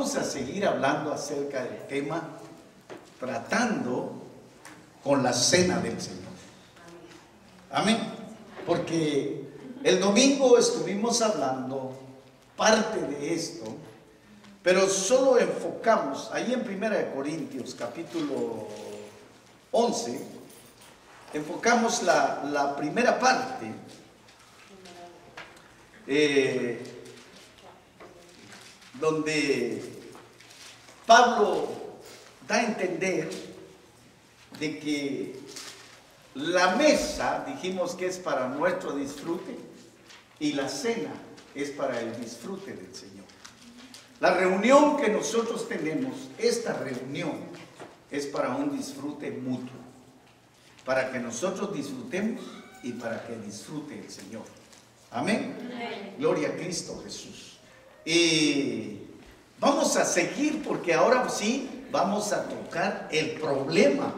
vamos a seguir hablando acerca del tema, tratando con la cena del Señor. Amén. Porque el domingo estuvimos hablando parte de esto, pero solo enfocamos ahí en 1 Corintios capítulo 11, enfocamos la primera parte, donde Pablo da a entender de que la mesa, dijimos que es para nuestro disfrute, y la cena es para el disfrute del Señor. La reunión que nosotros tenemos, esta reunión, es para un disfrute mutuo, para que nosotros disfrutemos y para que disfrute el Señor. Amén. Amén. Gloria a Cristo Jesús. Y vamos a seguir, porque ahora sí vamos a tocar el problema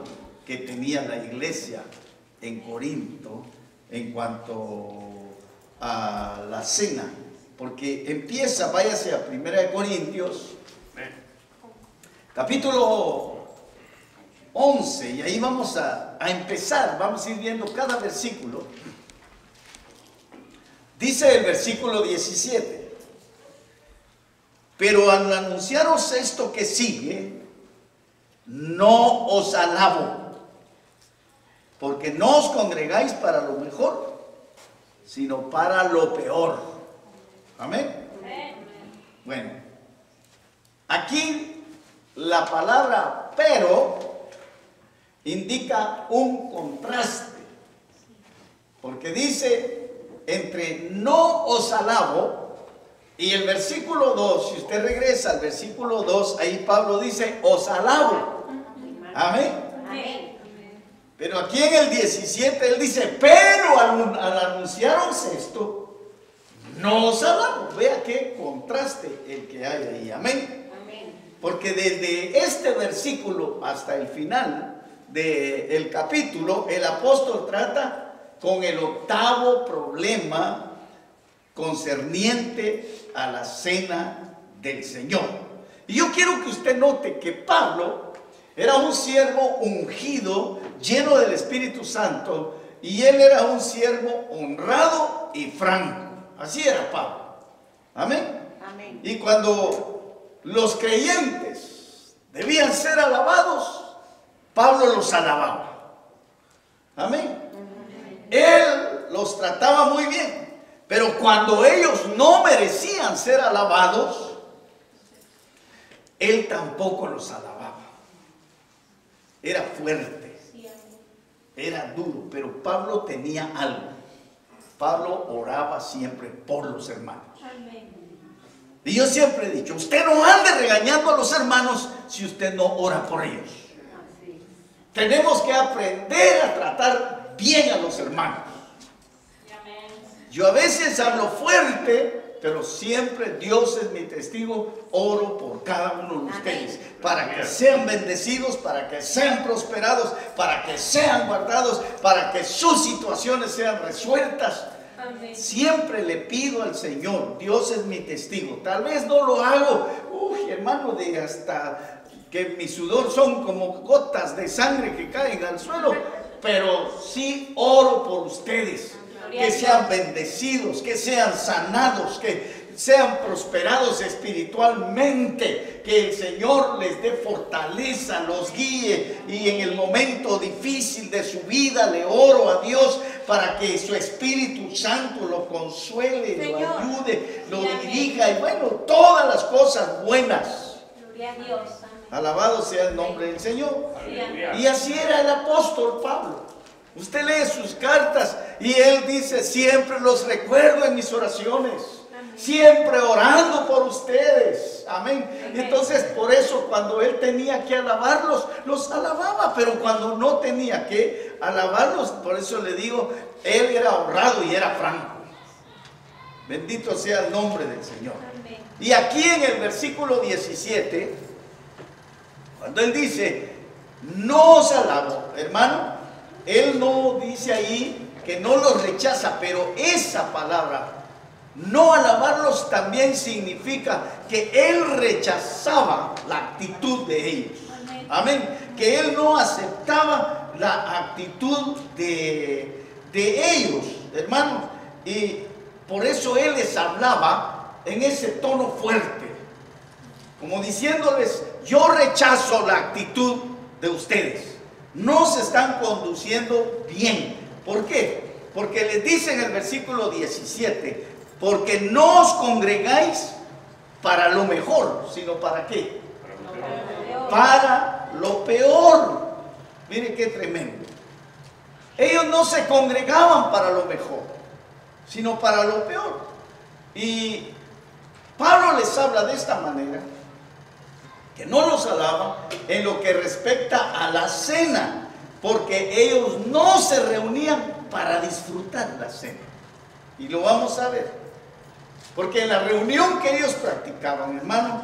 que tenía la iglesia en Corinto en cuanto a la cena, porque empieza, váyase a 1 Corintios capítulo 11, y ahí vamos a empezar, vamos a ir viendo cada versículo. Dice el versículo 17: pero al anunciaros esto que sigue, no os alabo, porque no os congregáis para lo mejor, sino para lo peor. Amén. Bueno, aquí la palabra pero indica un contraste, porque dice entre no os alabo y el versículo 2, si usted regresa al versículo 2, ahí Pablo dice os alabo. Amén. Amén. Pero aquí en el 17 él dice, pero al anunciaros esto, no os alabo. Vea qué contraste el que hay ahí. Amén. Amén. Porque desde este versículo hasta el final del capítulo, el apóstol trata con el octavo problema concerniente a la cena del Señor. Y yo quiero que usted note que Pablo era un siervo ungido, lleno del Espíritu Santo, y él era un siervo honrado y franco. Así era Pablo. Amén. Amén. Y cuando los creyentes debían ser alabados, Pablo los alababa. Amén. Amén. Él los trataba muy bien, pero cuando ellos no merecían ser alabados, él tampoco los alababa. Era fuerte, era duro, pero Pablo tenía algo. Pablo oraba siempre por los hermanos. Y yo siempre he dicho, usted no ande regañando a los hermanos si usted no ora por ellos. Tenemos que aprender a tratar bien a los hermanos. Yo a veces hablo fuerte, pero siempre Dios es mi testigo, oro por cada uno de ustedes, para que sean bendecidos, para que sean prosperados, para que sean guardados, para que sus situaciones sean resueltas. Amén. Siempre le pido al Señor, Dios es mi testigo. Tal vez no lo hago, hermano, de hasta que mi sudor son como gotas de sangre que caen al suelo, pero sí oro por ustedes. Que sean bendecidos, que sean sanados, que sean prosperados espiritualmente, que el Señor les dé fortaleza, los guíe, y en el momento difícil de su vida le oro a Dios para que su Espíritu Santo lo consuele, Señor, lo ayude, lo dirija, y bueno, todas las cosas buenas. Gloria a Dios. Alabado sea el nombre del Señor. Y así era el apóstol Pablo. Usted lee sus cartas y él dice, siempre los recuerdo en mis oraciones, siempre orando por ustedes. Amén. Entonces, por eso cuando él tenía que alabarlos, los alababa, pero cuando no tenía que alabarlos, por eso le digo, él era honrado y era franco. Bendito sea el nombre del Señor. Y aquí en el versículo 17, cuando él dice, no os alabo, hermano, él no dice ahí que no los rechaza, pero esa palabra, no alabarlos, también significa que él rechazaba la actitud de ellos. Amén. Que él no aceptaba la actitud de ellos, hermanos. Y por eso él les hablaba en ese tono fuerte, como diciéndoles: yo rechazo la actitud de ustedes. No se están conduciendo bien. ¿Por qué? Porque les dice en el versículo 17: porque no os congregáis para lo mejor, sino ¿para qué? Para lo peor. Mire qué tremendo. Ellos no se congregaban para lo mejor, sino para lo peor. Y Pablo les habla de esta manera, que no los alaba en lo que respecta a la cena, porque ellos no se reunían para disfrutar la cena. Y lo vamos a ver, porque en la reunión que ellos practicaban, hermano,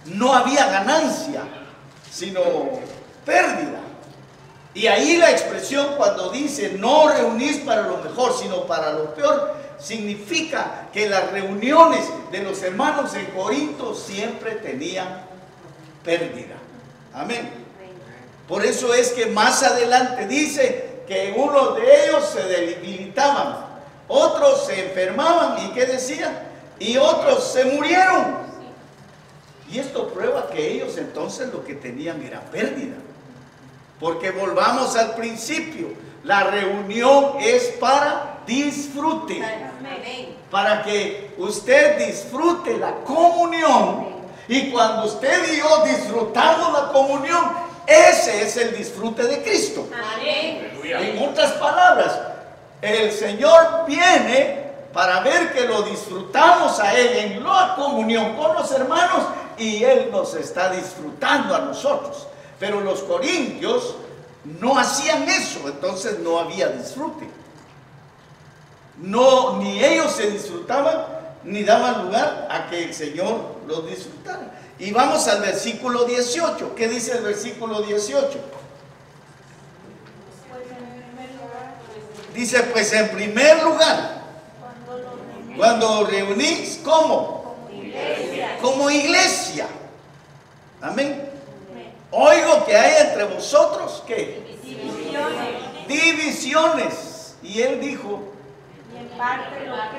no había ganancia, sino pérdida. Y ahí la expresión cuando dice no reunís para lo mejor, sino para lo peor, significa que las reuniones de los hermanos en Corinto siempre tenían pérdida. Amén. Por eso es que más adelante dice que unos de ellos se debilitaban, otros se enfermaban, ¿y qué decían? Y otros se murieron. Y esto prueba que ellos entonces lo que tenían era pérdida. Porque volvamos al principio, la reunión es para disfrute. Para que usted disfrute la comunión. Y cuando usted y yo disfrutamos la comunión, ese es el disfrute de Cristo. Amén. En otras palabras, el Señor viene para ver que lo disfrutamos a Él en la comunión con los hermanos, y Él nos está disfrutando a nosotros. Pero los corintios no hacían eso, entonces no había disfrute. No, ni ellos se disfrutaban, ni daban lugar a que el Señor los disfrutara. Y vamos al versículo 18. ¿Qué dice el versículo 18? Dice: pues en primer lugar, cuando reunís, ¿cómo? Como iglesia. Amén. Oigo que hay entre vosotros, ¿qué? Divisiones. Y él dijo: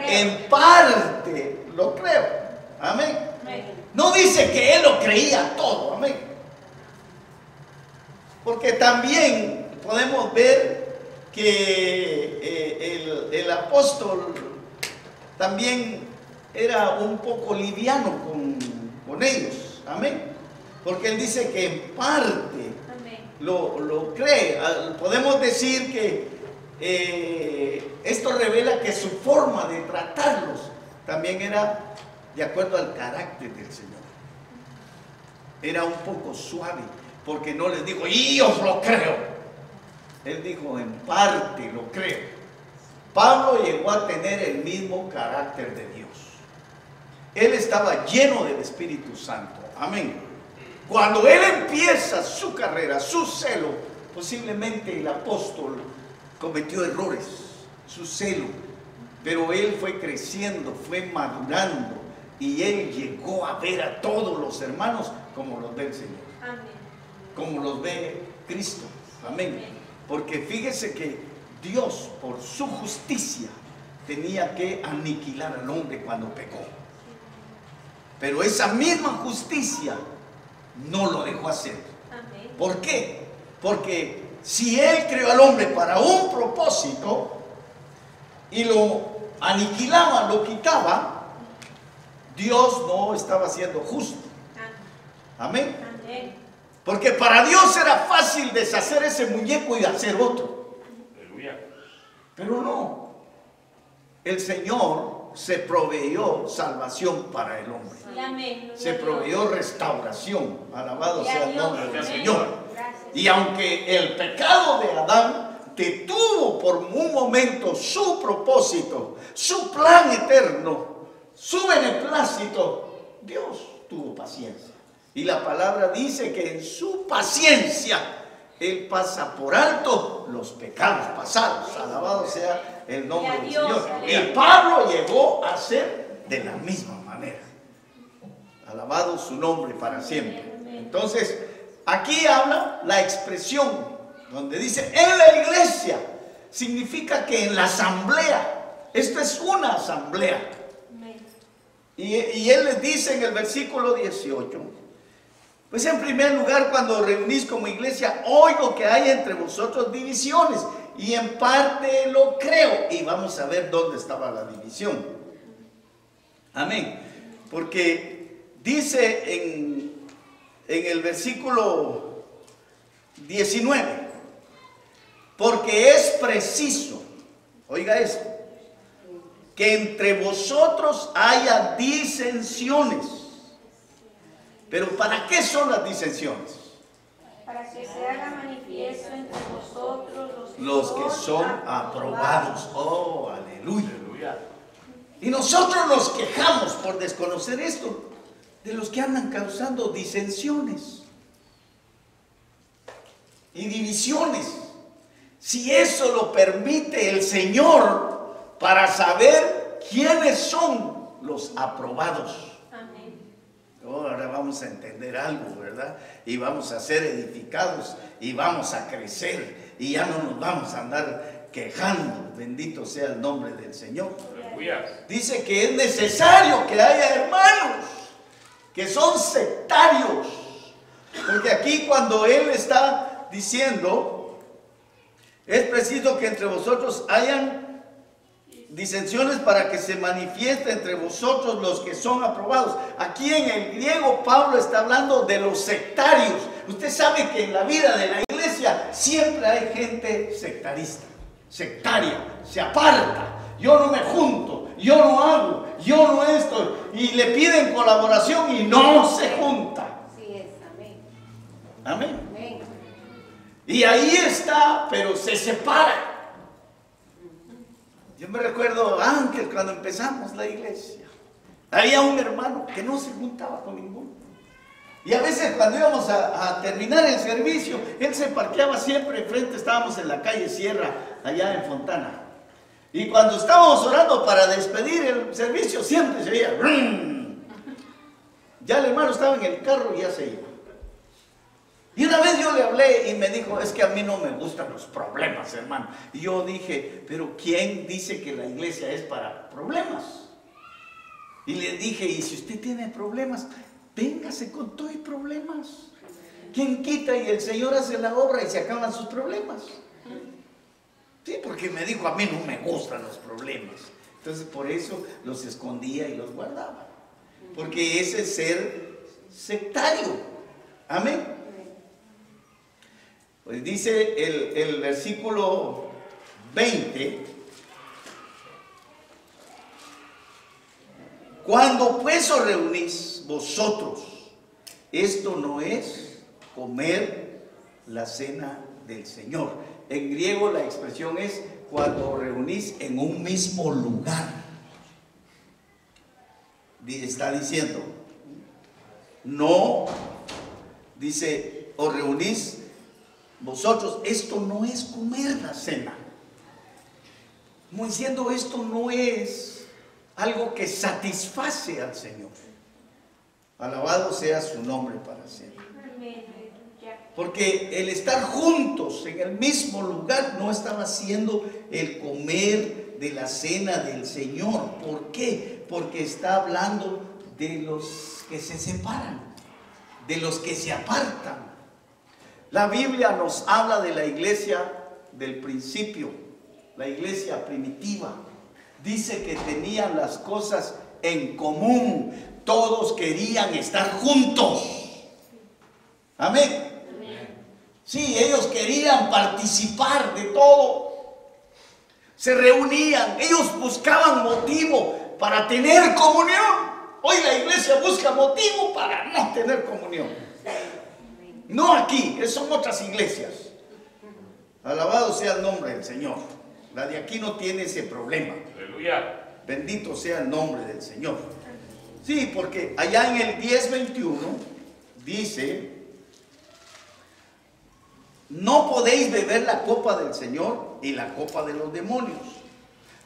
en parte lo creo. Amén. No dice que él lo creía todo. Amén. Porque también podemos ver que el apóstol también era un poco liviano con ellos. Amén. Porque él dice que en parte lo cree. Podemos decir que esto revela que su forma de tratarlos también era de acuerdo al carácter del Señor. Era un poco suave, porque no les dijo: y os lo creo. Él dijo: en parte lo creo. Pablo llegó a tener el mismo carácter de Dios. Él estaba lleno del Espíritu Santo. Amén. Cuando él empieza su carrera, su celo, posiblemente el apóstol cometió errores, su celo, pero él fue creciendo, fue madurando, y él llegó a ver a todos los hermanos como los ve el Señor. Amén. Como los ve Cristo. Amén. Porque fíjese que Dios, por su justicia, tenía que aniquilar al hombre cuando pecó. Pero esa misma justicia no lo dejó hacer. Amén. ¿Por qué? Porque si Él creó al hombre para un propósito y lo aniquilaba, lo quitaba, Dios no estaba siendo justo. Amén. Amén. Porque para Dios era fácil deshacer ese muñeco y hacer otro. Aleluya. Pero no. El Señor se proveyó salvación para el hombre. Amén. Se proveyó restauración. Alabado sea el nombre del Señor. Y aunque el pecado de Adán detuvo por un momento su propósito, su plan eterno, su beneplácito, Dios tuvo paciencia. Y la palabra dice que en su paciencia Él pasa por alto los pecados pasados. Alabado sea el nombre del Señor. Y Pablo llegó a ser de la misma manera. Alabado su nombre para siempre. Entonces, aquí habla la expresión donde dice en la iglesia. Significa que en la asamblea. Esto es una asamblea. Y él les dice en el versículo 18. Pues en primer lugar, cuando reunís como iglesia, oigo que hay entre vosotros divisiones. Y en parte lo creo. Y vamos a ver dónde estaba la división. Amén. Porque dice en el versículo 19. Porque es preciso, oiga esto, que entre vosotros haya disensiones. Pero ¿para qué son las disensiones? Para que se haga manifiesto entre vosotros los que son aprobados. Oh, aleluya. Y nosotros nos quejamos por desconocer esto de los que andan causando disensiones y divisiones. Si eso lo permite el Señor para saber quiénes son los aprobados. Amén. Ahora vamos a entender algo, ¿verdad? Y vamos a ser edificados y vamos a crecer y ya no nos vamos a andar quejando. Bendito sea el nombre del Señor. Dice que es necesario que haya hermanos que son sectarios. Porque aquí cuando Él está diciendo, es preciso que entre vosotros hayan disensiones para que se manifieste entre vosotros los que son aprobados. Aquí en el griego Pablo está hablando de los sectarios. Usted sabe que en la vida de la iglesia siempre hay gente sectarista, sectaria, se aparta. Yo no me junto, yo no hago, yo no esto. Y le piden colaboración y no se junta. Así es, amén. Amén. Amén. Y ahí está, pero se separa. Yo me recuerdo antes cuando empezamos la iglesia. Había un hermano que no se juntaba con ninguno. Y a veces cuando íbamos a terminar el servicio, él se parqueaba siempre enfrente, estábamos en la calle Sierra, allá en Fontana. Y cuando estábamos orando para despedir el servicio, siempre se veía. Ya el hermano estaba en el carro y ya se iba. Y una vez yo le hablé y me dijo, es que a mí no me gustan los problemas, hermano. Y yo dije, pero ¿quién dice que la iglesia es para problemas? Y le dije, y si usted tiene problemas, véngase con todo y problemas. ¿Quién quita y el Señor hace la obra y se acaban sus problemas? Sí, porque me dijo, a mí no me gustan los problemas. Entonces por eso los escondía y los guardaba. Porque ese es ser sectario. Amén. Pues dice el versículo 20. Cuando pues os reunís vosotros, esto no es comer la cena del Señor. En griego la expresión es cuando os reunís en un mismo lugar. Está diciendo, no, dice, os reunís vosotros, esto no es comer la cena. Como diciendo, esto no es algo que satisface al Señor. Alabado sea su nombre para siempre. Porque el estar juntos en el mismo lugar no estaba haciendo el comer de la cena del Señor. ¿Por qué? Porque está hablando de los que se separan, de los que se apartan. La Biblia nos habla de la iglesia del principio, la iglesia primitiva. Dice que tenían las cosas en común. Todos querían estar juntos. Amén. Sí, ellos querían participar de todo. Se reunían, ellos buscaban motivo para tener comunión. Hoy la iglesia busca motivo para no tener comunión. No aquí, son otras iglesias. Alabado sea el nombre del Señor. La de aquí no tiene ese problema. Aleluya. Bendito sea el nombre del Señor. Sí, porque allá en el 10:21 dice: no podéis beber la copa del Señor y la copa de los demonios.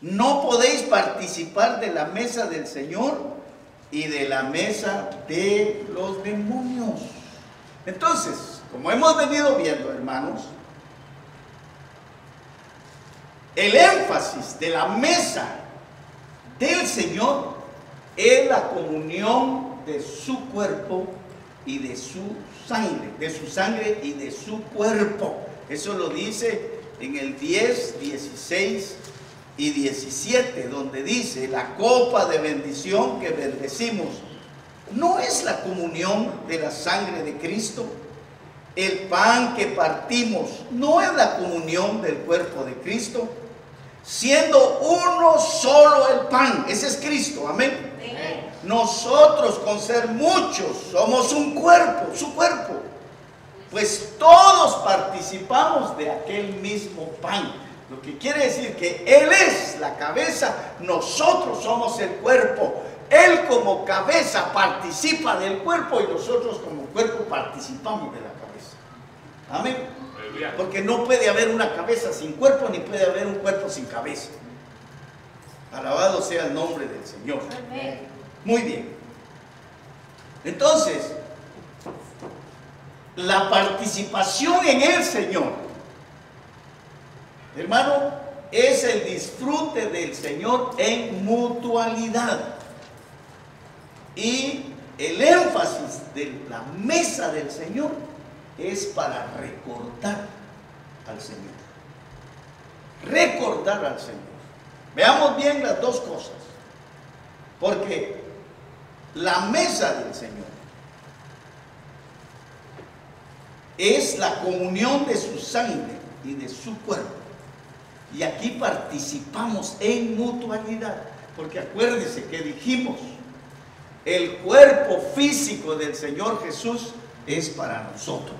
No podéis participar de la mesa del Señor y de la mesa de los demonios. Entonces, como hemos venido viendo, hermanos, el énfasis de la mesa del Señor es la comunión de su cuerpo y de su sangre y de su cuerpo. Eso lo dice en el 10, 16 y 17, donde dice: la copa de bendición que bendecimos no es la comunión de la sangre de Cristo. El pan que partimos no es la comunión del cuerpo de Cristo, siendo uno solo el pan. Ese es Cristo, amén. Nosotros, con ser muchos, somos un cuerpo, su cuerpo, pues todos participamos de aquel mismo pan. Lo que quiere decir que Él es la cabeza, nosotros somos el cuerpo. Él como cabeza participa del cuerpo y nosotros como cuerpo participamos de la cabeza. Amén. Porque no puede haber una cabeza sin cuerpo, ni puede haber un cuerpo sin cabeza. Alabado sea el nombre del Señor. Amén. Muy bien. Entonces, la participación en el Señor, hermano, es el disfrute del Señor en mutualidad. Y el énfasis de la mesa del Señor es para recordar al Señor. Recordar al Señor. Veamos bien las dos cosas. Porque la mesa del Señor es la comunión de su sangre y de su cuerpo. Y aquí participamos en mutualidad. Porque acuérdese que dijimos, el cuerpo físico del Señor Jesús es para nosotros.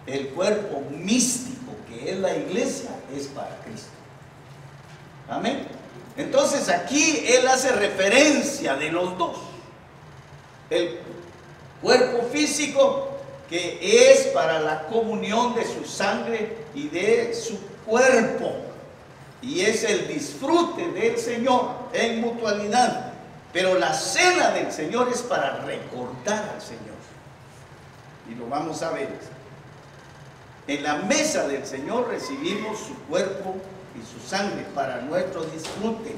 El cuerpo místico, que es la iglesia, es para Cristo. Amén. Entonces aquí Él hace referencia de los dos. El cuerpo físico, que es para la comunión de su sangre y de su cuerpo. Y es el disfrute del Señor en mutualidad. Pero la cena del Señor es para recordar al Señor. Y lo vamos a ver. En la mesa del Señor recibimos su cuerpo y su sangre para nuestro disfrute.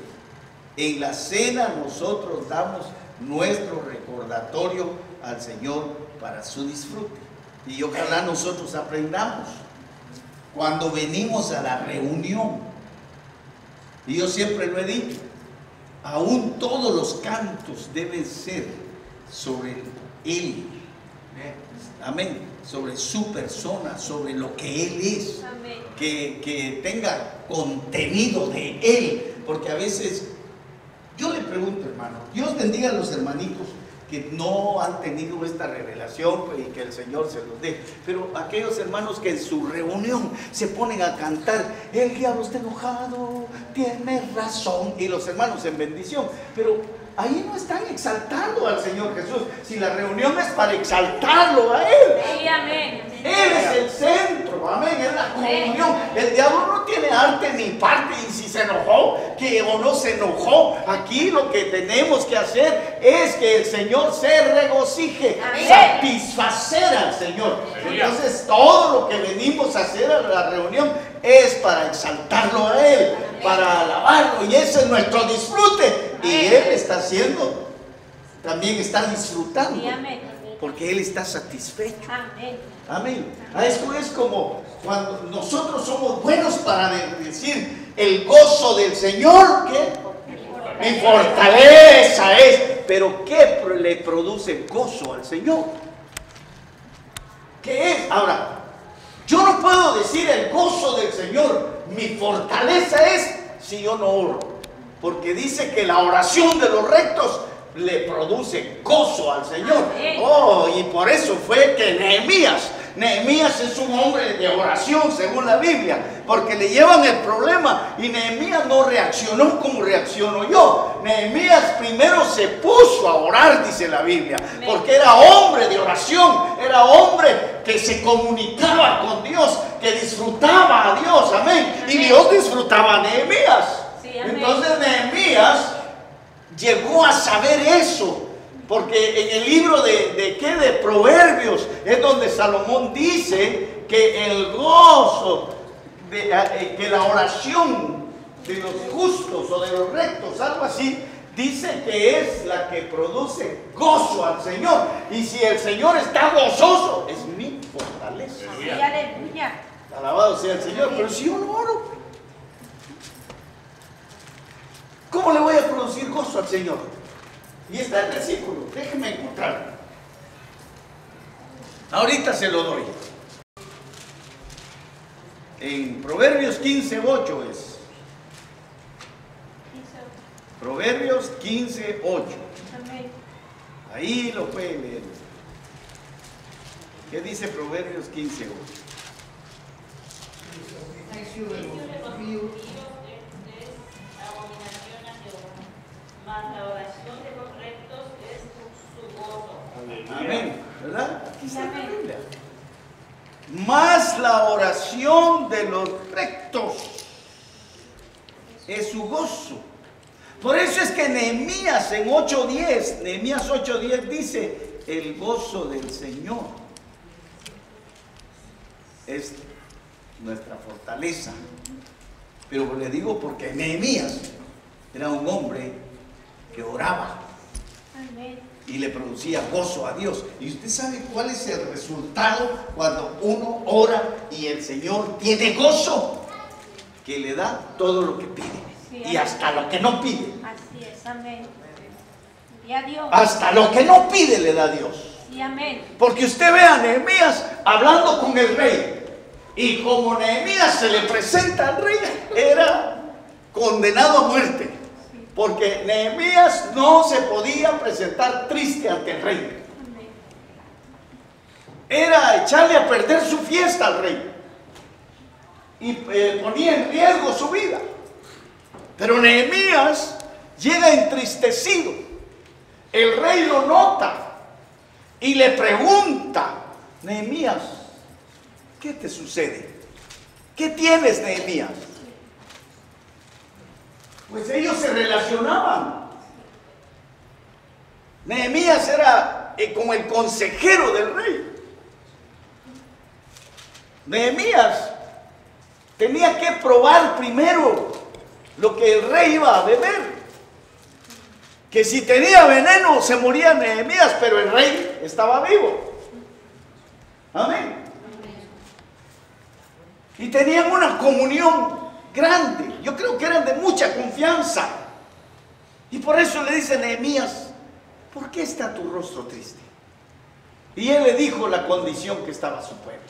En la cena nosotros damos nuestro recordatorio al Señor para su disfrute. Y ojalá nosotros aprendamos cuando venimos a la reunión. Y yo siempre lo he dicho, aún todos los cantos deben ser sobre Él. Amén. Sobre su persona, sobre lo que Él es. Amén. Que tenga contenido de Él. Porque a veces, yo le pregunto, hermano, Dios bendiga a los hermanitos que no han tenido esta revelación y que el Señor se los dé. Pero aquellos hermanos que en su reunión se ponen a cantar, el diablo está enojado, tiene razón, y los hermanos en bendición, pero ahí no están exaltando al Señor Jesús. Si la reunión es para exaltarlo a Él. Sí, amén. Él es el centro, amén, es la comunión. El diablo no tiene arte ni parte, y si se enojó, que o no se enojó, aquí lo que tenemos que hacer es que el Señor se regocije, amén. Satisfacer al Señor. Entonces todo lo que venimos a hacer a la reunión es para exaltarlo a Él, para alabarlo, y ese es nuestro disfrute. Y Él está haciendo, también está disfrutando, porque Él está satisfecho. Amén. Amén. Esto es como cuando nosotros somos buenos para decir el gozo del Señor, que mi fortaleza es. Pero ¿qué le produce gozo al Señor? ¿Qué es? Ahora, yo no puedo decir el gozo del Señor, mi fortaleza es, si yo no oro. Porque dice que la oración de los rectos le produce gozo al Señor. Oh, y por eso fue que Nehemías es un hombre de oración según la Biblia, porque le llevan el problema y Nehemías no reaccionó como reacciono yo. Nehemías primero se puso a orar, dice la Biblia, porque era hombre de oración, era hombre que se comunicaba con Dios, que disfrutaba a Dios, amén. Y Dios disfrutaba a Nehemías. Entonces Nehemías llegó a saber eso. Porque en el libro de Proverbios es donde Salomón dice que el gozo, que la oración de los justos o de los rectos, algo así, dice que es la que produce gozo al Señor. Y si el Señor está gozoso, es mi fortaleza. Aleluya. Alabado sea el Señor. Pero si yo no oro, ¿cómo le voy a producir gozo al Señor? Y está el versículo, déjenme encontrarlo. Ahorita se lo doy. En Proverbios 15:8 es. Proverbios 15:8. Ahí lo puede leer. ¿Qué dice Proverbios 15:8? Mas la oración de los rectos es su gozo. Amén, ¿verdad? Aquí está la Biblia. Mas la oración de los rectos es su gozo. Por eso es que Nehemías en 8:10, Nehemías 8:10 dice, el gozo del Señor es nuestra fortaleza. Pero le digo porque Nehemías era un hombre que oraba. Amén. Y le producía gozo a Dios. Y usted sabe cuál es el resultado cuando uno ora y el Señor tiene gozo, que le da todo lo que pide. Sí, y hasta lo que no pide. Así es, amén. Y a Dios. Hasta lo que no pide le da Dios. Sí, amén. Porque usted ve a Nehemías hablando con el rey. Y como Nehemías se le presenta al rey, era condenado a muerte. Porque Nehemías no se podía presentar triste ante el rey. Era echarle a perder su fiesta al rey. Y ponía en riesgo su vida. Pero Nehemías llega entristecido. El rey lo nota y le pregunta, Nehemías, ¿qué te sucede? ¿Qué tienes, Nehemías? Pues ellos se relacionaban. Nehemías era como el consejero del rey. Nehemías tenía que probar primero lo que el rey iba a beber. Que si tenía veneno se moría Nehemías, pero el rey estaba vivo. Amén. Y tenían una comunión grande. Yo creo que eran de mucha confianza. Y por eso le dice Nehemías, ¿por qué está tu rostro triste? Y él le dijo la condición que estaba su pueblo.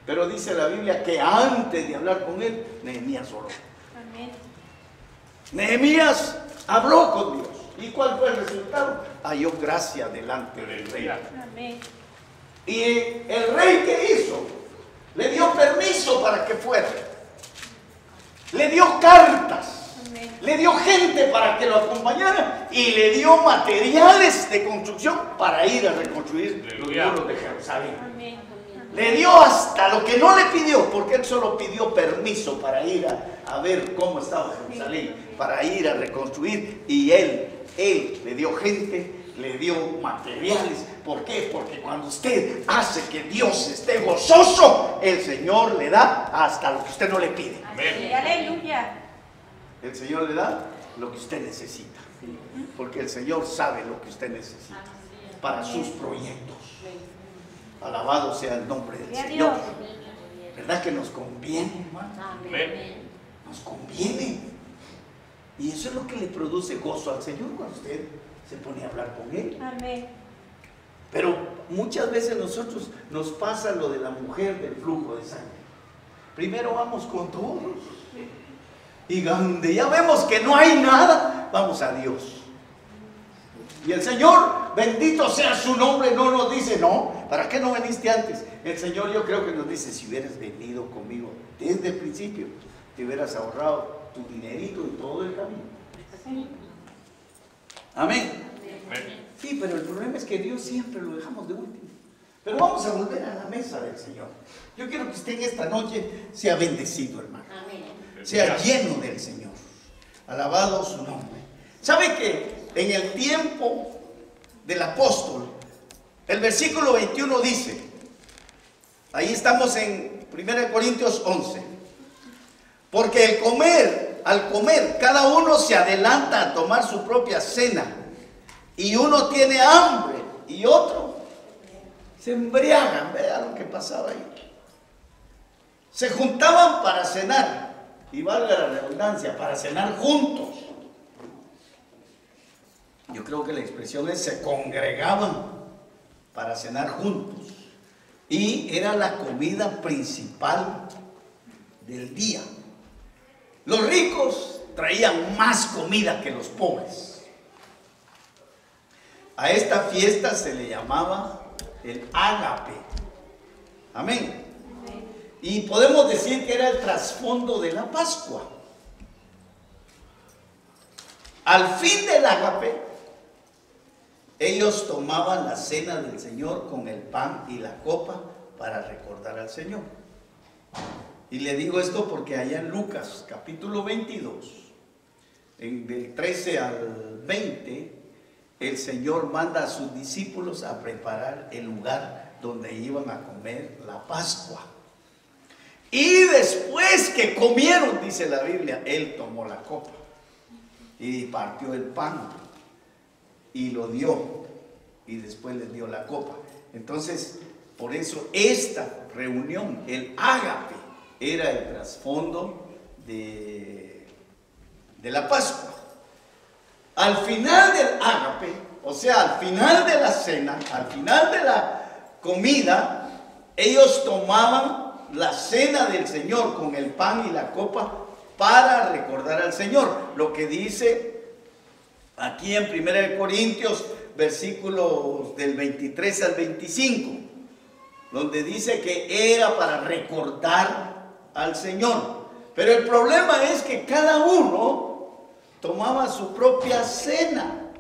Pero dice la Biblia que antes de hablar con él, Nehemías oró. Amén. Nehemías habló con Dios. ¿Y cuál fue el resultado? Halló gracia delante del rey. Amén. ¿Y el rey qué hizo? Le dio permiso para que fuera. Le dio cartas. Amén. Le dio gente para que lo acompañara. Y le dio materiales de construcción para ir a reconstruir los muros de Jerusalén. Amén. Le dio hasta lo que no le pidió, porque él solo pidió permiso para ir a ver cómo estaba Jerusalén, para ir a reconstruir. Y él le dio gente, le dio materiales. ¿Por qué? Porque cuando usted hace que Dios esté gozoso, el Señor le da hasta lo que usted no le pide. Amén. Aleluya. El Señor le da lo que usted necesita, porque el Señor sabe lo que usted necesita para sus proyectos. Alabado sea el nombre del Señor. ¿Verdad que nos conviene, hermano? Nos conviene. Y eso es lo que le produce gozo al Señor cuando usted se pone a hablar con Él. Amén. Pero muchas veces nosotros nos pasa lo de la mujer del flujo de sangre. Primero vamos con todos. Y donde ya vemos que no hay nada, vamos a Dios. Y el Señor, bendito sea su nombre, no nos dice, no, ¿para qué no viniste antes? El Señor yo creo que nos dice, si hubieras venido conmigo desde el principio, te hubieras ahorrado tu dinerito y todo el camino. Sí. Amén. Sí, pero el problema es que Dios siempre lo dejamos de último. Pero vamos a volver a la mesa del Señor. Yo quiero que usted en esta noche sea bendecido, hermano. Sea lleno del Señor. Alabado su nombre. ¿Sabe que en el tiempo del apóstol, el versículo 21 dice, ahí estamos en 1 Corintios 11, porque al comer, cada uno se adelanta a tomar su propia cena, y uno tiene hambre y otro se embriagan. Vea lo que pasaba ahí. Se juntaban para cenar, y valga la redundancia, para cenar juntos. Yo creo que la expresión es se congregaban para cenar juntos, y era la comida principal del día. Los ricos traían más comida que los pobres. A esta fiesta se le llamaba el ágape. Amén. Y podemos decir que era el trasfondo de la Pascua. Al fin del ágape, ellos tomaban la cena del Señor con el pan y la copa para recordar al Señor. Y le digo esto porque allá en Lucas capítulo 22, del 13 al 20, el Señor manda a sus discípulos a preparar el lugar donde iban a comer la Pascua. Y después que comieron, dice la Biblia, Él tomó la copa y partió el pan y lo dio, y después les dio la copa. Entonces, por eso esta reunión, el ágape, era el trasfondo de la Pascua. Al final del ágape, o sea, al final de la cena, al final de la comida, ellos tomaban la cena del Señor con el pan y la copa para recordar al Señor. Lo que dice aquí en 1 Corintios, versículos del 23 al 25, donde dice que era para recordar al Señor. Pero el problema es que cada uno tomaba su propia cena.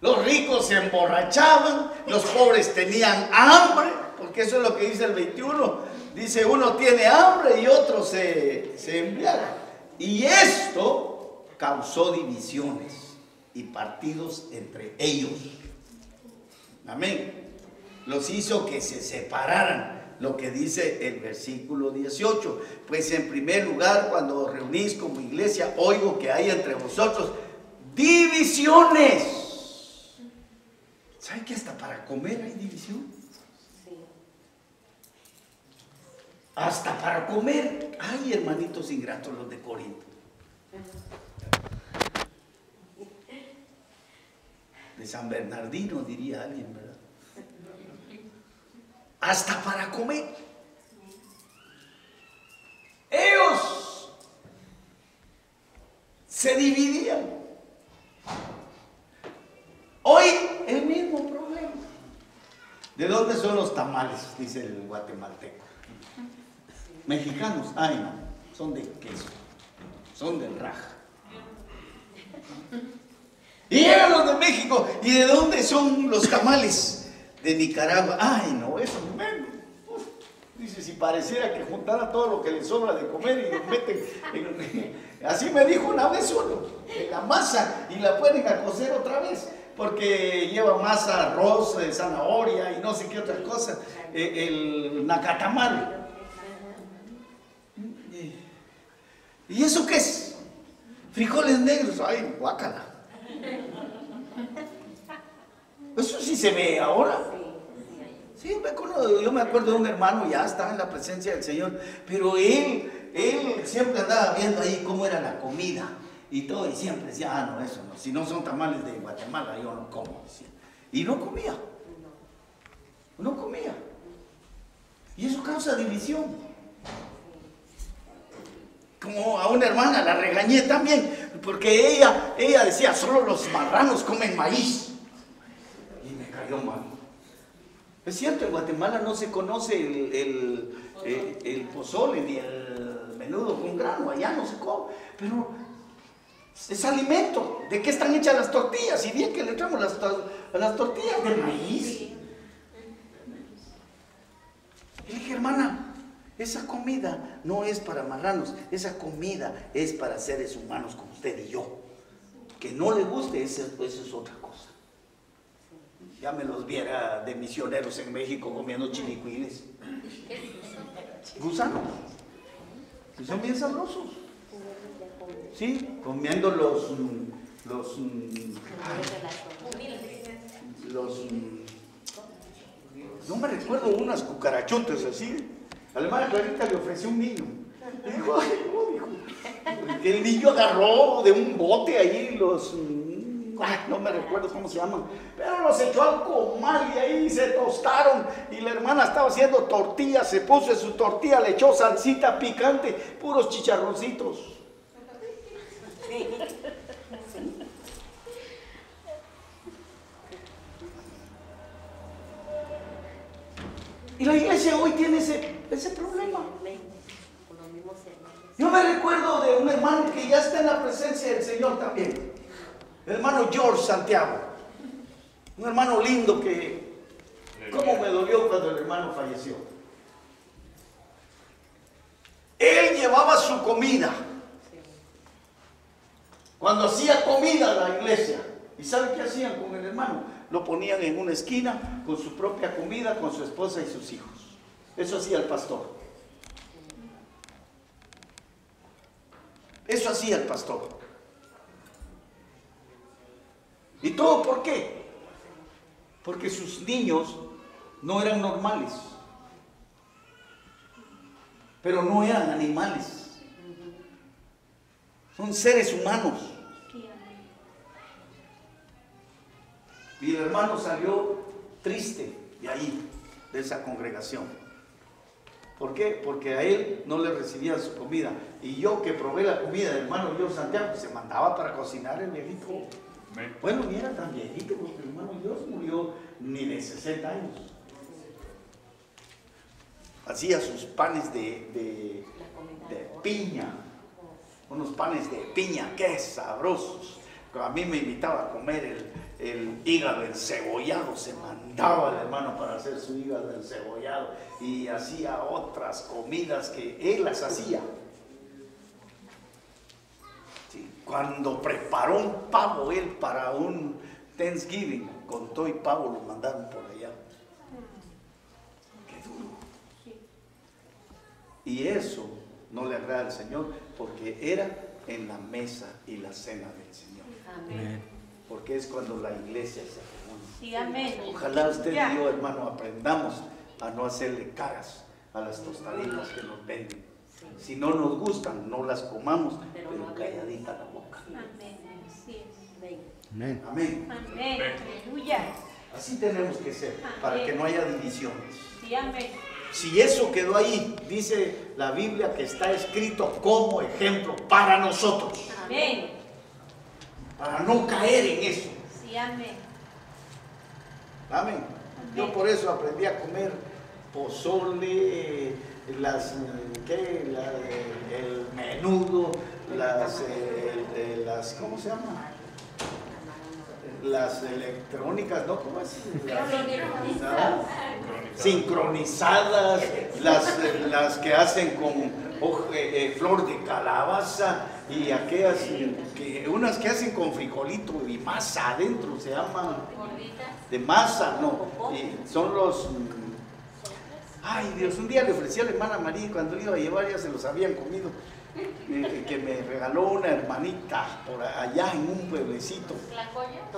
Los ricos se emborrachaban, los pobres tenían hambre, porque eso es lo que dice el 21. Dice, uno tiene hambre y otro se embriaga. Y esto causó divisiones y partidos entre ellos. Amén. Los hizo que se separaran. Lo que dice el versículo 18. Pues en primer lugar, cuando os reunís como iglesia, oigo que hay entre vosotros divisiones. ¿Saben que hasta para comer hay división? Hasta para comer. Ay, hermanitos ingratos los de Corinto. De San Bernardino, diría alguien, ¿verdad? Hasta para comer. Ellos se dividían. Hoy el mismo problema. ¿De dónde son los tamales? Dice el guatemalteco. Mexicanos, ay no, son de queso, son de raja. Y llegan los de México, ¿y de dónde son los tamales? De Nicaragua. Ay no, eso bueno. Dice, si pareciera que juntara todo lo que les sobra de comer y lo meten así me dijo una vez uno, en la masa, y la ponen a cocer otra vez, porque lleva masa, arroz, zanahoria y no sé qué otra cosa, el nacatamal. ¿Y eso qué es? Frijoles negros. Ay, guácala. Eso sí se ve ahora. Sí, yo me acuerdo de un hermano, ya estaba en la presencia del Señor, pero él siempre andaba viendo ahí cómo era la comida y todo, y siempre decía, ah, no, eso no, si no son tamales de Guatemala, yo no como, decía. Y no comía. No comía. Y eso causa división. Como a una hermana la regañé también, porque ella decía, solo los marranos comen maíz. Y me cayó mal. Es cierto, en Guatemala no se conoce el pozole ni el menudo con grano, allá no se come, pero es alimento. ¿De qué están hechas las tortillas? Y bien que le traemos las tortillas de maíz. Y le dije, hermana, Esa comida no es para marranos, esa comida es para seres humanos como usted y yo. Que no le guste, eso es otra cosa. Ya me los viera de misioneros en México comiendo chilicuiles. Gusanos. Y son bien sabrosos. Sí, comiendo no me recuerdo, unas cucarachotes así. A la hermana Clarita le ofreció un niño. Y dijo, ay, no, dijo. El niño agarró de un bote ahí no me recuerdo cómo se llaman, pero los echó al comal y ahí se tostaron. Y la hermana estaba haciendo tortillas, se puso en su tortilla, le echó salsita picante, puros chicharroncitos. Y la iglesia hoy tiene ese problema. Yo me recuerdo de un hermano que ya está en la presencia del Señor también. El hermano George Santiago. Un hermano lindo que... ¿Cómo me dolió cuando el hermano falleció? Él llevaba su comida. Cuando hacía comida a la iglesia. ¿Y sabe qué hacían con el hermano? Lo ponían en una esquina con su propia comida, con su esposa y sus hijos. Eso hacía el pastor. Eso hacía el pastor. ¿Y todo por qué? Porque sus niños no eran normales, pero no eran animales. Son seres humanos. Y el hermano salió triste de ahí, de esa congregación. ¿Por qué? Porque a él no le recibían su comida. Y yo que probé la comida del hermano Dios Santiago, se mandaba para cocinar el viejito. Bueno, ni era tan viejito, porque el hermano Dios murió ni de 60 años. Hacía sus panes de piña, unos panes de piña, qué sabrosos. A mí me invitaba a comer el hígado encebollado, se mandaba el hermano para hacer su hígado encebollado y hacía otras comidas que él las hacía. Sí, cuando preparó un pavo él para un Thanksgiving, con todo y pavo lo mandaron por allá. Qué duro. Y eso no le agrada al Señor porque era en la mesa y la cena del Señor. Amén. Porque es cuando la iglesia se reúne. Sí, amén. Ojalá usted y yo, hermano, aprendamos a no hacerle caras a las tostaditas que nos venden. Si no nos gustan, no las comamos, pero calladita la boca. Amén. Así es. Amén. Amén. Amén. Aleluya. Así tenemos que ser, para que no haya divisiones. Sí, amén. Si eso quedó ahí, dice la Biblia que está escrito como ejemplo para nosotros. Amén. Para no caer en eso. Sí, amén. Amén. Yo por eso aprendí a comer pozole, el menudo, ¿cómo se llama? Las electrónicas, ¿no? ¿Cómo es? Sincronizadas, las que hacen con flor de calabaza y aquellas, unas que hacen con frijolito y masa adentro, se llaman de masa, no, y son los... Ay Dios, un día le ofrecí a la hermana María y cuando le iba a llevar ya se los habían comido. Que me regaló una hermanita por allá en un pueblecito.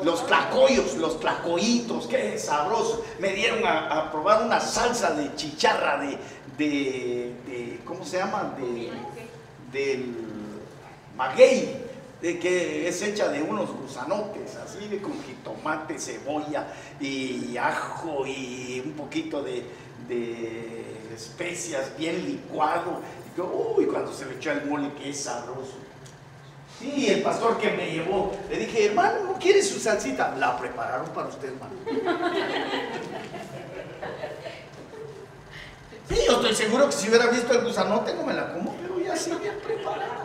Los tlacoyitos, qué sabroso. Me dieron a probar una salsa de chicharra de ¿cómo se llama? Del maguey, que es hecha de unos gusanotes, así de con jitomate, cebolla y ajo y un poquito de especias bien licuado. Uy, cuando se le echó el mole, qué sabroso. Sí, el pastor que me llevó, le dije, hermano, ¿no quiere su salsita? La prepararon para usted, hermano. Sí, yo estoy seguro que si hubiera visto el gusanote no me la como, pero ya se había preparado.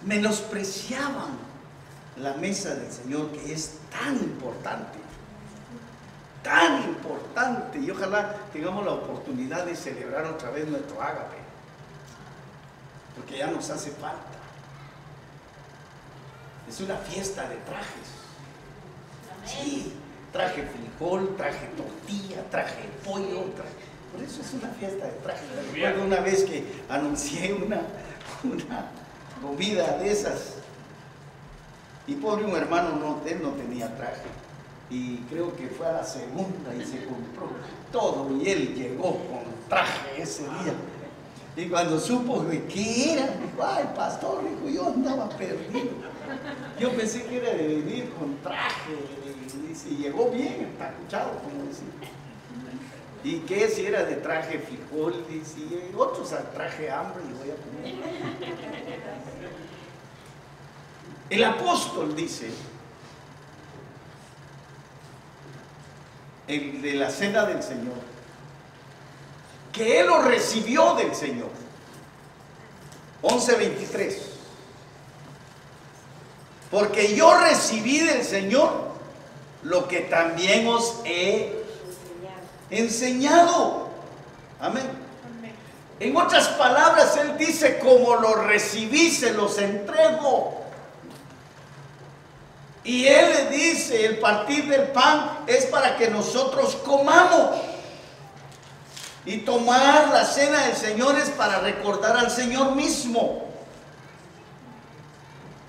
Menospreciaban la mesa del Señor, que es tan importante. tan importante, y ojalá tengamos la oportunidad de celebrar otra vez nuestro ágape, porque ya nos hace falta. Es una fiesta de trajes. Sí, traje frijol, traje tortilla, traje pollo, por eso es una fiesta de trajes. Recuerdo una vez que anuncié una comida de esas, y pobre un hermano, él no tenía traje, y creo que fue a la segunda y se compró todo, y él llegó con traje ese día. Y cuando supo que era, dijo, ay, pastor, dijo, yo andaba perdido. Yo pensé que era de venir con traje, y llegó bien entacuchado, como decía. Y que si era de traje frijol, y otros a traje hambre, y voy a comer. El apóstol dice, el de la cena del Señor, que él lo recibió del Señor. 11:23. Porque yo recibí del Señor lo que también os he enseñado. Amén. En otras palabras, él dice, como lo recibí, se los entrego. Y él le dice, el partir del pan es para que nosotros comamos. Y tomar la cena del Señor es para recordar al Señor mismo.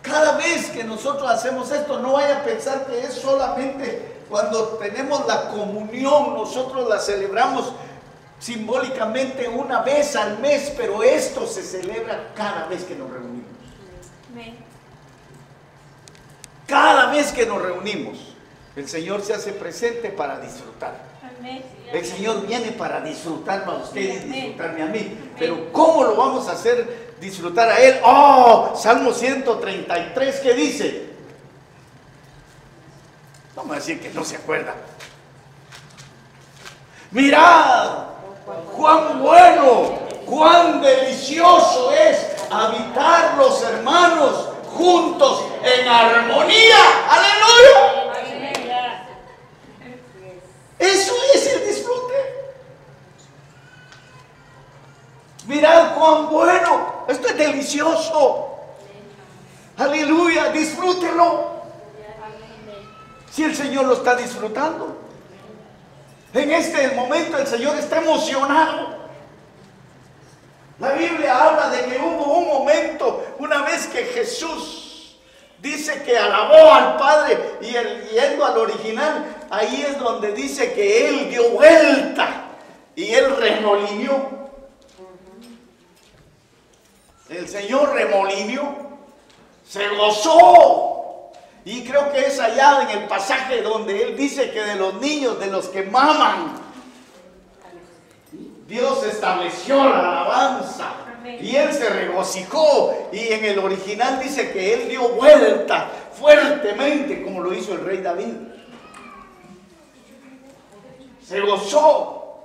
Cada vez que nosotros hacemos esto, no vaya a pensar que es solamente cuando tenemos la comunión. Nosotros la celebramos simbólicamente una vez al mes, pero esto se celebra cada vez que nos reunimos. Cada vez que nos reunimos, el Señor se hace presente para disfrutar. El Señor viene para disfrutarlo a usted y disfrutarme a mí. Pero ¿cómo lo vamos a hacer disfrutar a Él? Oh, Salmo 133, ¿qué dice? Vamos a decir que no se acuerda. Mirad, cuán bueno, cuán delicioso es habitar los hermanos juntos en armonía. ¡Aleluya! Eso es el disfrute. Mirad cuán bueno, esto es delicioso. Aleluya, disfrútelo. Si el Señor lo está disfrutando, en este momento el Señor está emocionado. La Biblia habla de que hubo un momento, una vez que Jesús dice que alabó al Padre, y yendo al original, ahí es donde dice que Él dio vuelta y Él remolineó. El Señor remolineó, se gozó. Y creo que es allá en el pasaje donde Él dice que de los niños, de los que maman, Dios estableció la alabanza. Y Él se regocijó. Y en el original dice que Él dio vuelta fuertemente, como lo hizo el rey David. Se gozó.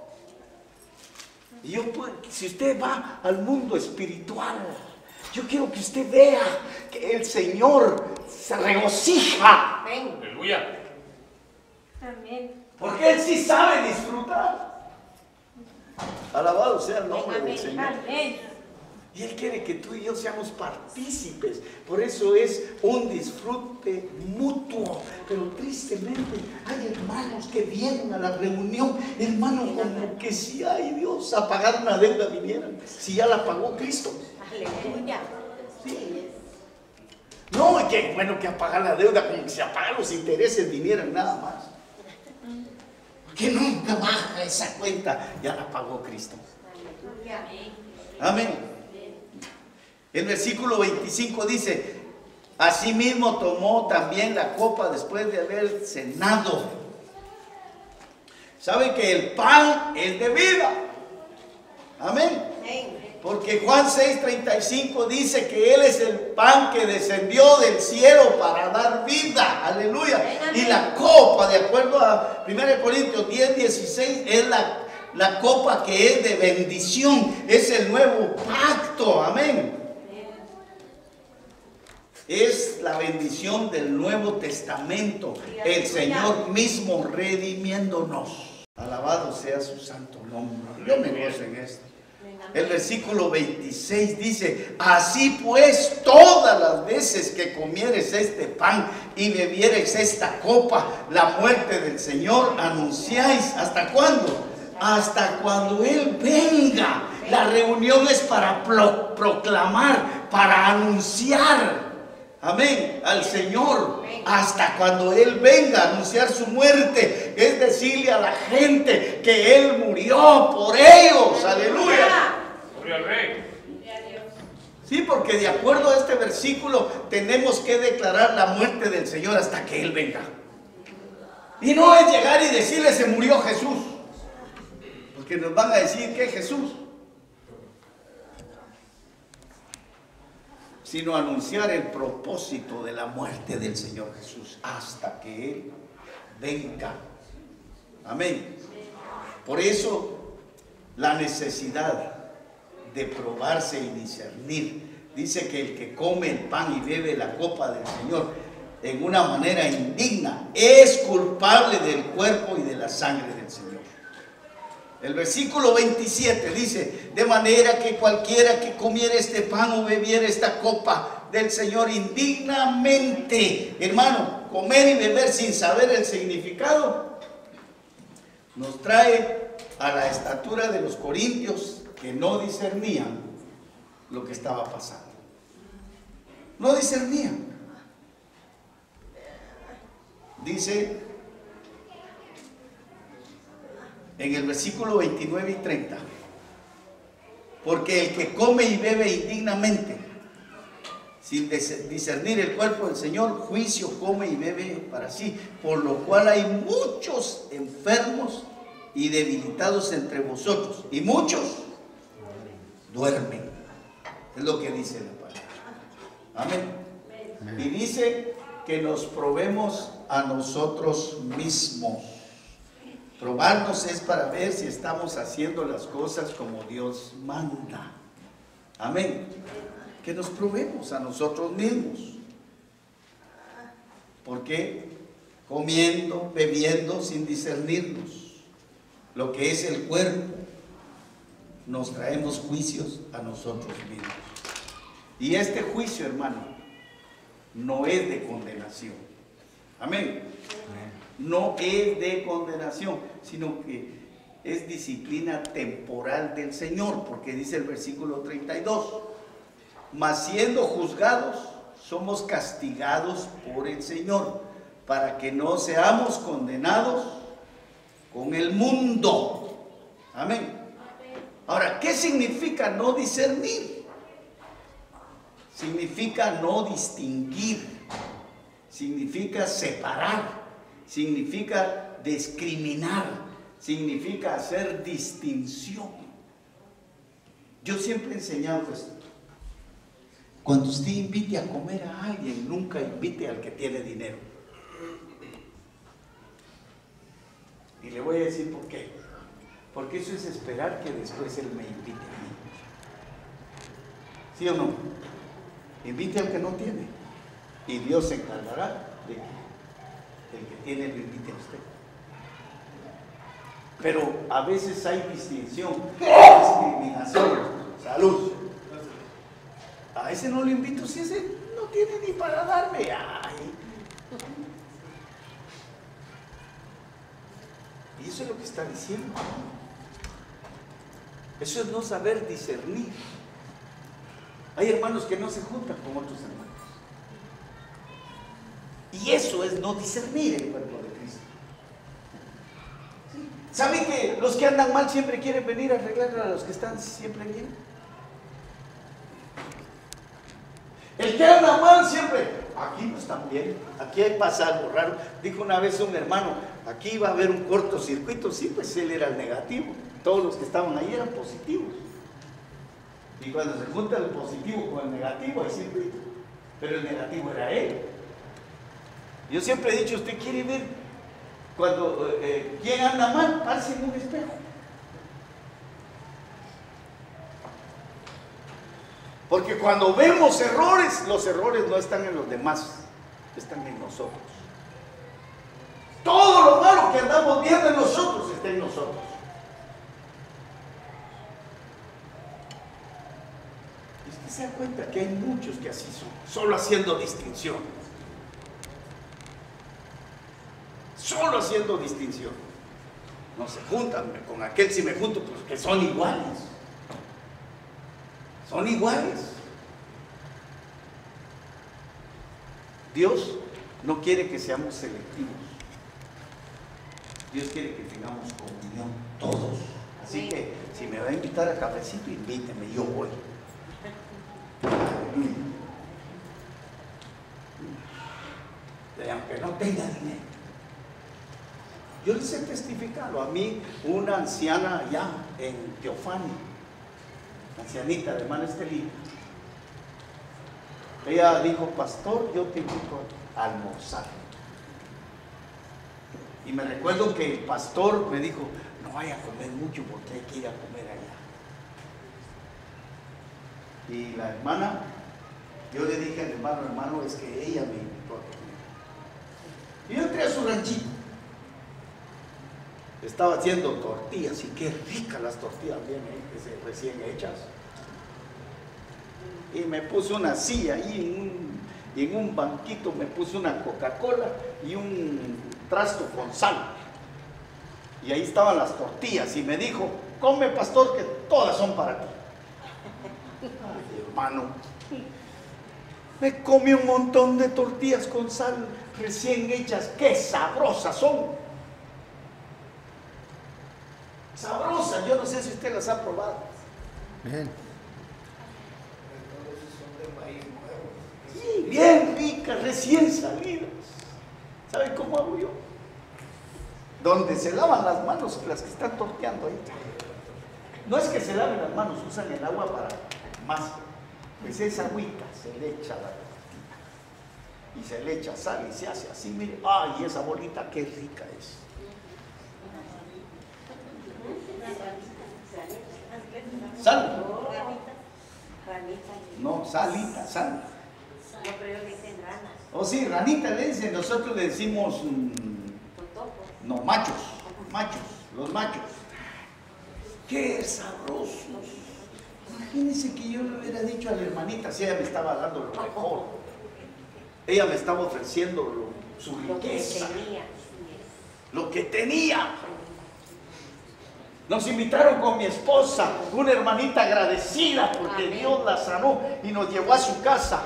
Y yo, si usted va al mundo espiritual, yo quiero que usted vea que el Señor se regocija. Aleluya. Amén. Porque Él sí sabe disfrutar. Alabado sea el nombre del Señor. Amén. Y Él quiere que tú y yo seamos partícipes. Por eso es un disfrute mutuo. Pero tristemente hay hermanos que vienen a la reunión, hermano, como que si, ay Dios, a pagar una deuda vinieran, si ya la pagó Cristo. Aleluya. Sí. No, que bueno que a pagar la deuda, como que si a pagar los intereses vinieran nada más. Que nunca baja esa cuenta, ya la pagó Cristo. Amén. El versículo 25 dice, asimismo tomó también la copa después de haber cenado. ¿Saben que el pan es de vida? Amén. Porque Juan 6:35 dice que Él es el pan que descendió del cielo para dar vida. Aleluya. Y la copa, de acuerdo a 1 Corintios 10:16, es la copa que es de bendición. Es el nuevo pacto. Amén. Es la bendición del Nuevo Testamento. El Señor mismo redimiéndonos. Alabado sea su santo nombre. Yo me gozo en esto. El versículo 26 dice: así pues, todas las veces que comieres este pan y bebieres esta copa, la muerte del Señor anunciáis. ¿Hasta cuándo? Hasta cuando Él venga. La reunión es para proclamar, para anunciar, amén, al Señor. Hasta cuando Él venga a anunciar su muerte, es decirle a la gente que Él murió por ellos. Aleluya. Gloria al Rey. Sí, porque de acuerdo a este versículo tenemos que declarar la muerte del Señor hasta que Él venga. Y no es llegar y decirle se murió Jesús, porque nos van a decir que es Jesús, sino anunciar el propósito de la muerte del Señor Jesús hasta que Él venga. Amén. Por eso la necesidad de probarse y discernir. Dice que el que come el pan y bebe la copa del Señor en una manera indigna es culpable del cuerpo y de la sangre del Señor. El versículo 27 dice: de manera que cualquiera que comiera este pan o bebiera esta copa del Señor indignamente. Hermano, comer y beber sin saber el significado nos trae a la estatura de los corintios, que no discernían lo que estaba pasando. No discernían. Dice en el versículo 29 y 30: porque el que come y bebe indignamente, sin discernir el cuerpo del Señor, juicio come y bebe para sí, por lo cual hay muchos enfermos y debilitados entre vosotros, y muchos duermen. Es lo que dice la palabra. Amén. Y dice que nos probemos a nosotros mismos. Probarnos es para ver si estamos haciendo las cosas como Dios manda. Amén. Que nos probemos a nosotros mismos. Porque comiendo, bebiendo sin discernirnos lo que es el cuerpo, nos traemos juicios a nosotros mismos. Y este juicio, hermano, no es de condenación. Amén. No es de condenación, sino que es disciplina temporal del Señor, porque dice el versículo 32: mas siendo juzgados, somos castigados por el Señor, para que no seamos condenados con el mundo. Amén. Ahora, ¿qué significa no discernir? Significa no distinguir, significa separar, significa discriminar, significa hacer distinción. Yo siempre he enseñado esto. Cuando usted invite a comer a alguien, nunca invite al que tiene dinero. Y le voy a decir por qué. Porque eso es esperar que después Él me invite a mí. ¿Sí o no? Invite al que no tiene. Y Dios se encargará de que el que tiene lo invite a usted. Pero a veces hay distinción, discriminación. Salud. A ese no lo invito si ese no tiene ni para darme. Ay. Y eso es lo que está diciendo. Eso es no saber discernir. Hay hermanos que no se juntan con otros hermanos. Y eso es no discernir el cuerpo de Cristo. ¿Saben que los que andan mal siempre quieren venir a arreglar a los que están siempre bien? El que anda mal siempre, aquí no están bien, aquí pasa algo raro. Dijo una vez un hermano, aquí va a haber un cortocircuito. Sí, pues él era el negativo. Todos los que estaban ahí eran positivos. Y cuando se junta el positivo con el negativo, hay circuito. Pero el negativo era él. Yo siempre he dicho, usted quiere ver cuando quién anda mal, pase en un espejo. Porque cuando vemos errores, los errores no están en los demás, están en nosotros. Todo lo malo que andamos viendo en nosotros está en nosotros. Y usted se da cuenta que hay muchos que así son, solo haciendo distinción. Solo haciendo distinción. No se juntan con aquel, si me junto, pues que son iguales. Son iguales. Dios no quiere que seamos selectivos. Dios quiere que tengamos comunión todos. Así que si me va a invitar a cafecito, invíteme, yo voy. Aunque no tenga dinero. Yo les he testificado a mí, una anciana allá en Teofani, ancianita de hermana Estelita. Ella dijo: pastor, yo te invito a almorzar. Y me recuerdo que el pastor me dijo: no vaya a comer mucho porque hay que ir a comer allá. Y la hermana, yo le dije al hermano: hermano, es que ella me invitó a comer. Y yo entré a su ranchito. Estaba haciendo tortillas, y qué ricas las tortillas bien recién hechas. Y me puse una silla ahí y en un banquito me puse una Coca-Cola y un trasto con sal. Y ahí estaban las tortillas y me dijo: come, pastor, que todas son para ti. Ay, hermano, me comí un montón de tortillas con sal recién hechas. ¡Qué sabrosas son! Sabrosas, yo no sé si usted las ha probado. Bien. Sí, bien ricas, recién salidas. ¿Sabe cómo hago yo? Donde se lavan las manos las que están torteando ahí. No es que se laven las manos, usan el agua para masa. Pues esa agüita se le echa la tortilla y se le echa sal y se hace así, mire. ¡Ay, esa bolita qué rica es! Sal. No, salita, sal. No, pero ellos dicen ranas. Oh, sí, ranita le dicen, nosotros le decimos no, machos, los machos. ¡Qué sabrosos! Imagínense que yo le hubiera dicho a la hermanita, si ella me estaba dando lo mejor. Ella me estaba ofreciendo su riqueza, lo que tenía. Nos invitaron con mi esposa, una hermanita agradecida porque Dios la sanó y nos llevó a su casa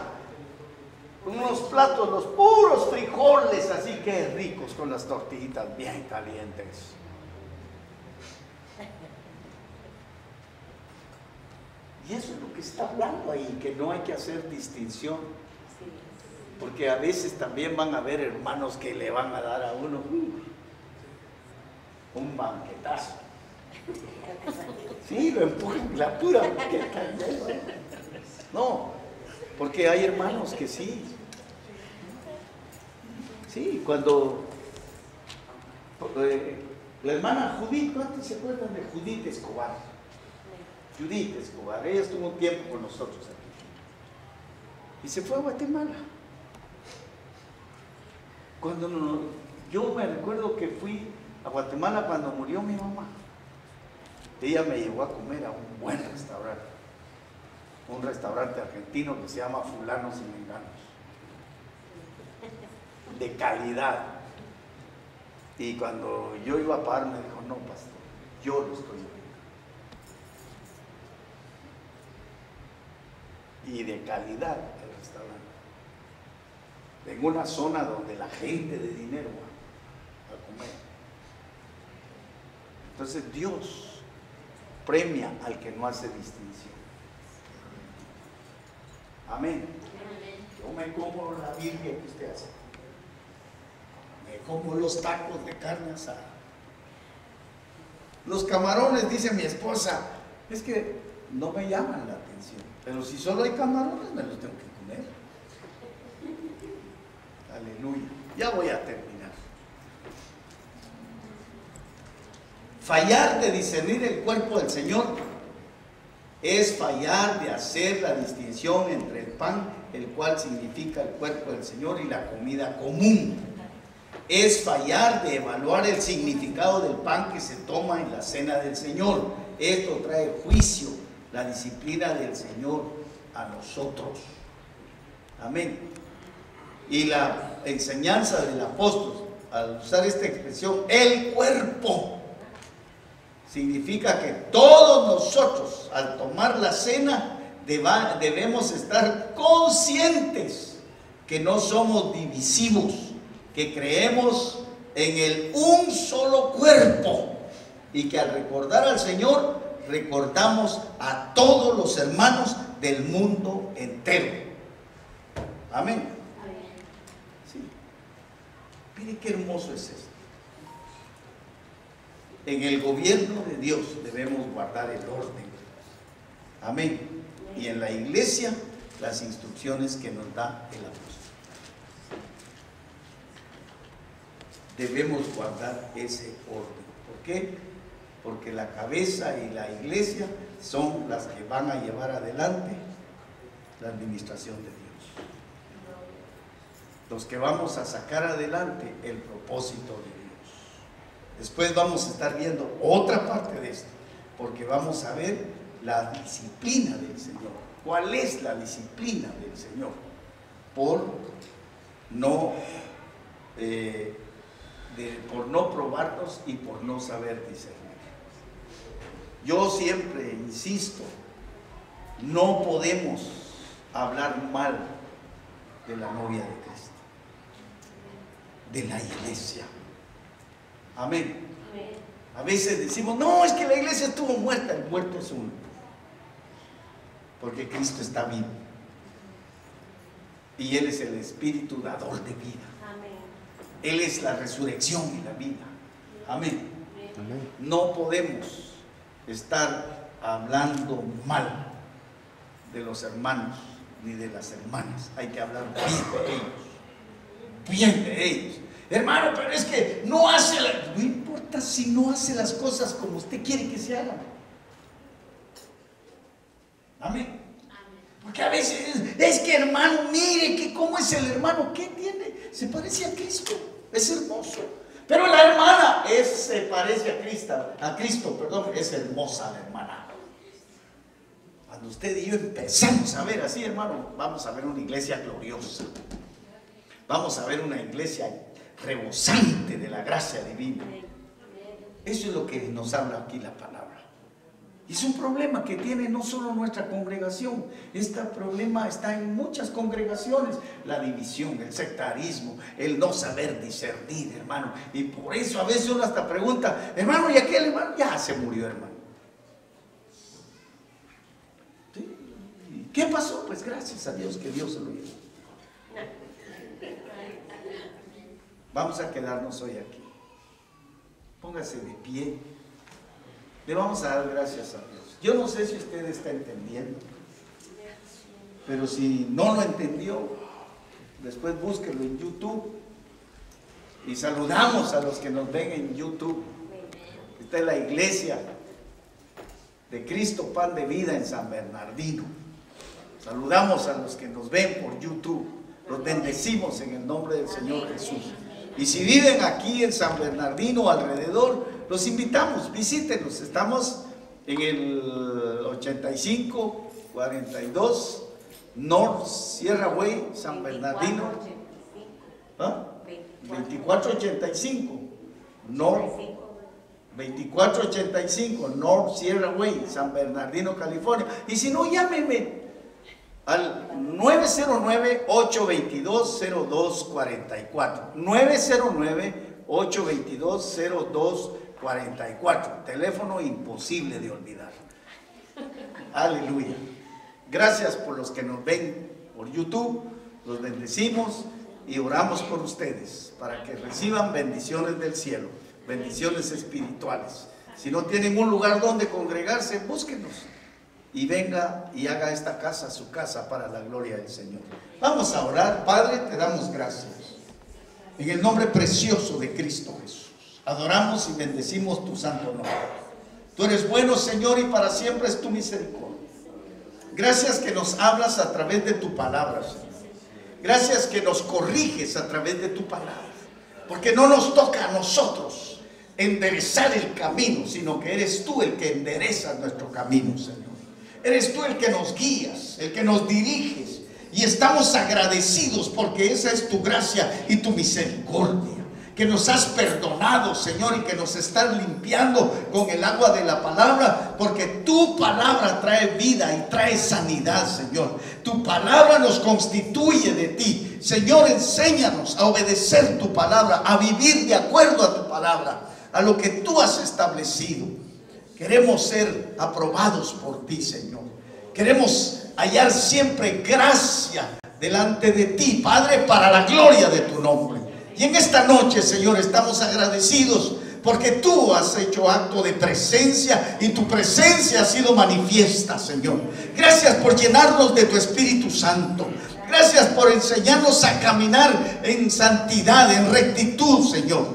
con unos platos, los puros frijoles, así que ricos, con las tortillitas bien calientes. Y eso es lo que está hablando ahí, que no hay que hacer distinción, porque a veces también van a haber hermanos que le van a dar a uno un banquetazo. Sí, lo empujan, la pura banqueta. No, porque hay hermanos que sí. Sí, cuando la hermana Judith, ¿cuántos se acuerdan de Judith Escobar? Judith Escobar, ella estuvo un tiempo con nosotros aquí y se fue a Guatemala. Yo me recuerdo que fui a Guatemala cuando murió mi mamá. Ella me llevó a comer a un buen restaurante, un restaurante argentino que se llama Fulanos y Menganos, de calidad. Y cuando yo iba a pagar me dijo: no, pastor, yo lo estoy viendo. Y de calidad el restaurante, en una zona donde la gente de dinero va a comer. Entonces Dios premia al que no hace distinción. Amén. Yo me como la Biblia que usted hace. Me como los tacos de carne asada. Los camarones, dice mi esposa, es que no me llaman la atención. Pero si solo hay camarones, me los tengo que comer. Aleluya. Ya voy a terminar. Fallar de discernir el cuerpo del Señor Es fallar de hacer la distinción entre el pan, el cual significa el cuerpo del Señor, y la comida común. Es fallar de evaluar el significado del pan que se toma en la cena del Señor. Esto trae juicio, la disciplina del Señor a nosotros. Amén. Y la enseñanza del apóstol, al usar esta expresión, el cuerpo, significa que todos nosotros, al tomar la cena, debemos estar conscientes que no somos divisivos, que creemos en el un solo cuerpo, y que al recordar al Señor, recordamos a todos los hermanos del mundo entero. Amén. Sí. Mire qué hermoso es esto. En el gobierno de Dios debemos guardar el orden. Amén. Y en la iglesia, las instrucciones que nos da el apóstol. Debemos guardar ese orden. ¿Por qué? Porque la cabeza y la iglesia son las que van a llevar adelante la administración de Dios. Los que vamos a sacar adelante el propósito de Dios. Después vamos a estar viendo otra parte de esto, porque vamos a ver la disciplina del Señor. ¿Cuál es la disciplina del Señor? Por no probarnos y por no saber discernir. Yo siempre insisto, no podemos hablar mal de la novia de Cristo, de la iglesia. Amén. A veces decimos, no, es que la iglesia estuvo muerta. El muerto es uno, porque Cristo está vivo y Él es el espíritu dador de vida. Él es la resurrección y la vida. Amén. No podemos estar hablando mal de los hermanos ni de las hermanas. Hay que hablar bien de ellos. Bien de ellos. Hermano, pero es que no hace no importa si no hace las cosas como usted quiere que se hagan. Amén. Porque a veces es que, hermano, mire que cómo es el hermano, ¿qué tiene? Se parece a Cristo, es hermoso. Pero la hermana se parece a Cristo, es hermosa la hermana. Cuando usted y yo empezamos a ver así, hermano, vamos a ver una iglesia gloriosa. Vamos a ver una iglesia rebosante de la gracia divina. Eso es lo que nos habla aquí la palabra. Y es un problema que tiene no solo nuestra congregación. Este problema está en muchas congregaciones. La división, el sectarismo, el no saber discernir, hermano. Y por eso a veces uno hasta pregunta, hermano, ¿y aquel hermano? Ya se murió, hermano. ¿Sí? ¿Qué pasó? Pues gracias a Dios que Dios se lo llevó. Vamos a quedarnos hoy aquí. Póngase de pie. Le vamos a dar gracias a Dios. Yo no sé si usted está entendiendo, pero si no lo entendió, después búsquelo en YouTube. Y saludamos a los que nos ven en YouTube. Esta es la iglesia de Cristo Pan de Vida en San Bernardino. Saludamos a los que nos ven por YouTube. Los bendecimos en el nombre del Señor Jesús. Y si viven aquí en San Bernardino alrededor, los invitamos, visítenos. Estamos en el 8542 North Sierra Way, San Bernardino. 2485 North 2485 North Sierra Way, San Bernardino, California. Y si no, llámeme al 909-822-0244. 909-822-0244. Teléfono imposible de olvidar. Aleluya. Gracias por los que nos ven por YouTube. Los bendecimos y oramos por ustedes para que reciban bendiciones del cielo, bendiciones espirituales. Si no tienen un lugar donde congregarse, búsquenos. Y venga y haga esta casa su casa para la gloria del Señor. Vamos a orar. Padre, te damos gracias. En el nombre precioso de Cristo Jesús. Adoramos y bendecimos tu santo nombre. Tú eres bueno, Señor, y para siempre es tu misericordia. Gracias que nos hablas a través de tu palabra, Señor. Gracias que nos corriges a través de tu palabra. Porque no nos toca a nosotros enderezar el camino, sino que eres tú el que enderezas nuestro camino, Señor. Eres tú el que nos guías, el que nos diriges. Y estamos agradecidos porque esa es tu gracia y tu misericordia. Que nos has perdonado, Señor, y que nos estás limpiando con el agua de la palabra, porque tu palabra trae vida y trae sanidad, Señor. Tu palabra nos constituye de ti. Señor, enséñanos a obedecer tu palabra, a vivir de acuerdo a tu palabra, a lo que tú has establecido. Queremos ser aprobados por ti, Señor. Queremos hallar siempre gracia delante de ti, Padre, para la gloria de tu nombre. Y en esta noche, Señor, estamos agradecidos porque tú has hecho acto de presencia y tu presencia ha sido manifiesta, Señor. Gracias por llenarnos de tu Espíritu Santo. Gracias por enseñarnos a caminar en santidad, en rectitud, Señor.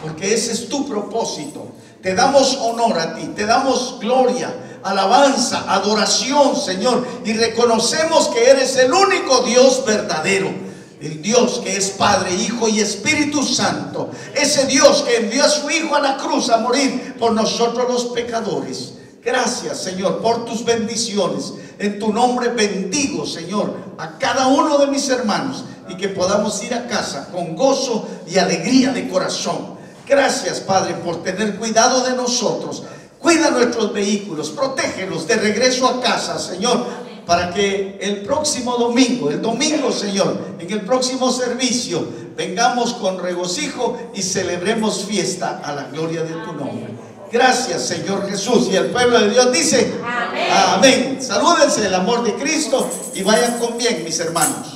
Porque ese es tu propósito. Te damos honor a ti, te damos gloria, alabanza, adoración, Señor. Y reconocemos que eres el único Dios verdadero. El Dios que es Padre, Hijo y Espíritu Santo. Ese Dios que envió a su Hijo a la cruz a morir por nosotros los pecadores. Gracias, Señor, por tus bendiciones. En tu nombre bendigo, Señor, a cada uno de mis hermanos. Y que podamos ir a casa con gozo y alegría de corazón. Gracias, Padre, por tener cuidado de nosotros. Cuida nuestros vehículos, protégelos de regreso a casa, Señor. Para que el próximo domingo, Señor, en el próximo servicio, vengamos con regocijo y celebremos fiesta a la gloria de tu nombre. Gracias, Señor Jesús. Y el pueblo de Dios dice: amén. Amén. Salúdense el amor de Cristo y vayan con bien, mis hermanos.